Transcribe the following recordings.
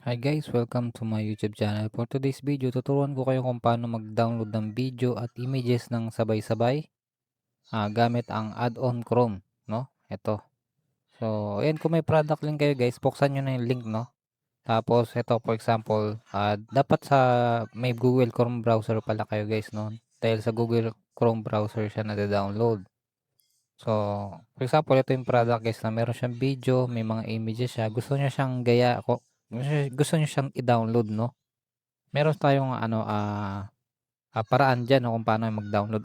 Hi guys, welcome to my YouTube channel. For today's video, tuturuan ko kayo kung paano mag-download ng video at images ng sabay-sabay gamit ang add-on Chrome, no? Ito. So, ayan, kung may product link kayo guys, buksan nyo na yung link, no? Tapos, ito for example, dapat sa may Google Chrome browser pala kayo guys, no? Dahil sa Google Chrome browser siya na-download. So, for example, ito yung product guys na meron siyang video, may mga images siya. Gusto niya siyang gusto niya siyang i-download, no? Meron tayong paraan diyan, 'no, kung paano mag-download.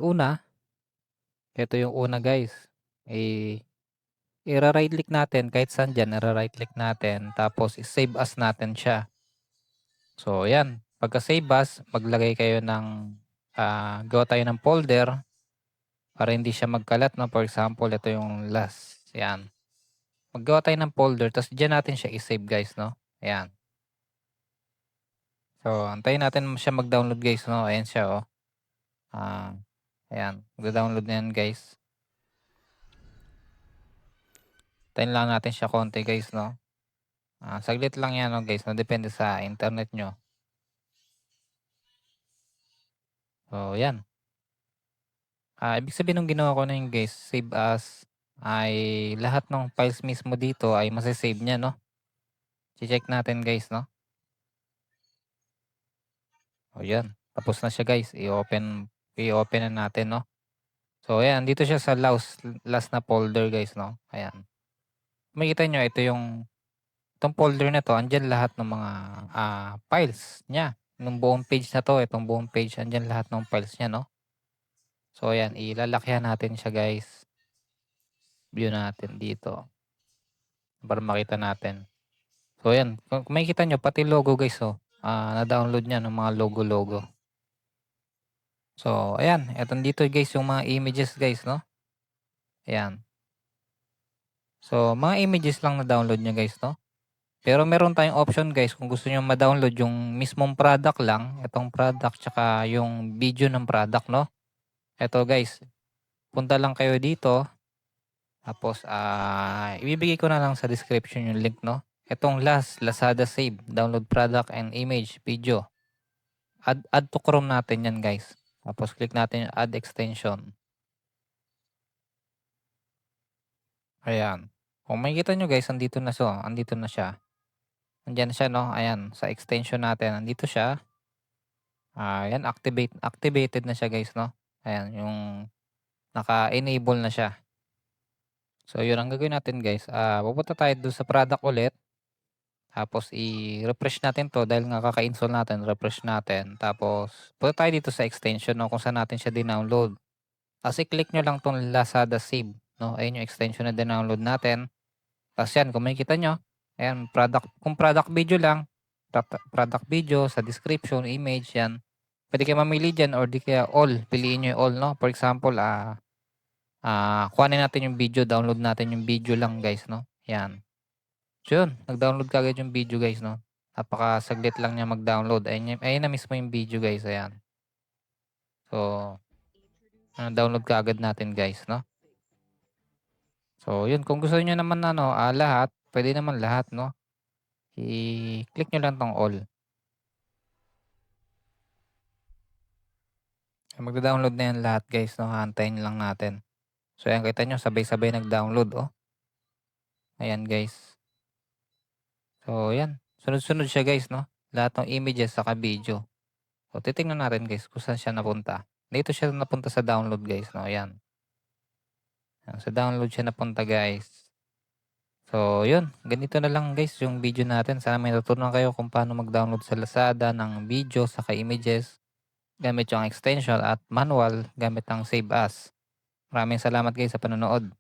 Ito yung una guys, eh, ira-right click natin kahit saan diyan, ira-right click natin tapos i-save as natin siya. So ayan, pagka-save as, maglagay kayo ng, gawa tayo ng folder para hindi siya magkalat, 'no. For example, ito yung last, ayan. Maggawa tayo ng folder ta's diyan natin siya i-save guys, 'no, ayan. So antayin natin siya mag-download guys, 'no, ayan siya, oh. Ah, Ayan, magda-download na yan guys. Hintayin lang natin siya konti guys, 'no. Saglit lang yan, 'no, guys, 'no, depende sa internet niyo. So 'yan, ibig sabihin nung ginawa ko na yun guys, save as, ay lahat ng files mismo dito ay mase-save niya, 'no. Che-check natin guys, 'no. O 'yan, tapos na siya guys, i-open na natin, 'no. So ayan, dito siya sa last na folder guys, 'no, ayan. Makikita niyo ito yung itong folder na 'to, andiyan lahat ng mga, files niya. Nung buong page na 'to, itong buong page, andiyan lahat ng files niya, 'no. So ayan, ilalakyan natin siya guys. View natin dito para makita natin. So ayan, kung makikita niyo pati logo guys, oh, na-download niya ng mga logo-logo. So ayan, eto dito guys yung mga images guys, 'no. Ayan. So mga images lang na-download niya guys, 'no. Pero meron tayong option guys kung gusto niyo ma-download yung mismong product lang, itong product tsaka yung video ng product, 'no. Eto guys, punta lang kayo dito. Tapos, ibibigay ko na lang sa description yung link, 'no. Itong last, Lazada Save, download product and image, video. Add to Chrome natin 'yan, guys. Tapos click natin yung add extension. Ayan. Kung makikita niyo guys, andito na siya. Nandiyan na siya, 'no, ayan, sa extension natin, andito siya. Ayan, activated na siya guys, 'no. Ayan, yung naka-enable na siya. So yun ang gagawin natin guys, pupunta tayo dun sa product ulit. Tapos i-refresh natin 'to dahil nga kaka-install natin, refresh natin. Tapos punta tayo dito sa extension, 'no, kung saan natin siya dinownload. Ta's i-click niyo lang 'tong Lazada Save, 'no, ayun yung extension na dinownload natin. Ta's 'yan kung makikita niyo, ayan kung product video lang, product video sa description, image 'yan. Puwede kayong mamili diyan or di kaya all, piliin niyo yung all, 'no. For example, kuhanin natin yung video, download natin yung video lang guys, 'no, yan. So yun, nag-download kaagad yung video guys, 'no. Napakasaglit lang niya mag-download. Ayan na mismo yung video guys, ayan. So, download kaagad natin guys, 'no. So yun, kung gusto niyo naman ano, lahat, puwede naman lahat, 'no. I-click niyo lang 'tong all. Magda-download na yan lahat guys, 'no, aantayin lang natin. So ayan, kita niyo sabay-sabay nag-download, oh. Ayan guys. So ayan, sunod-sunod siya guys, 'no, lahat ng images saka video. So titingnan natin guys kung saan siya napunta. Dito siya napunta sa download guys, 'no, ayan. Sa download siya napunta guys. So yun, ganito na lang guys yung video natin. Sana may natutunan kayo kung paano mag-download sa Lazada ng video saka images gamit yung extension at manual gamit ang Save As. Maraming salamat guys sa panonood.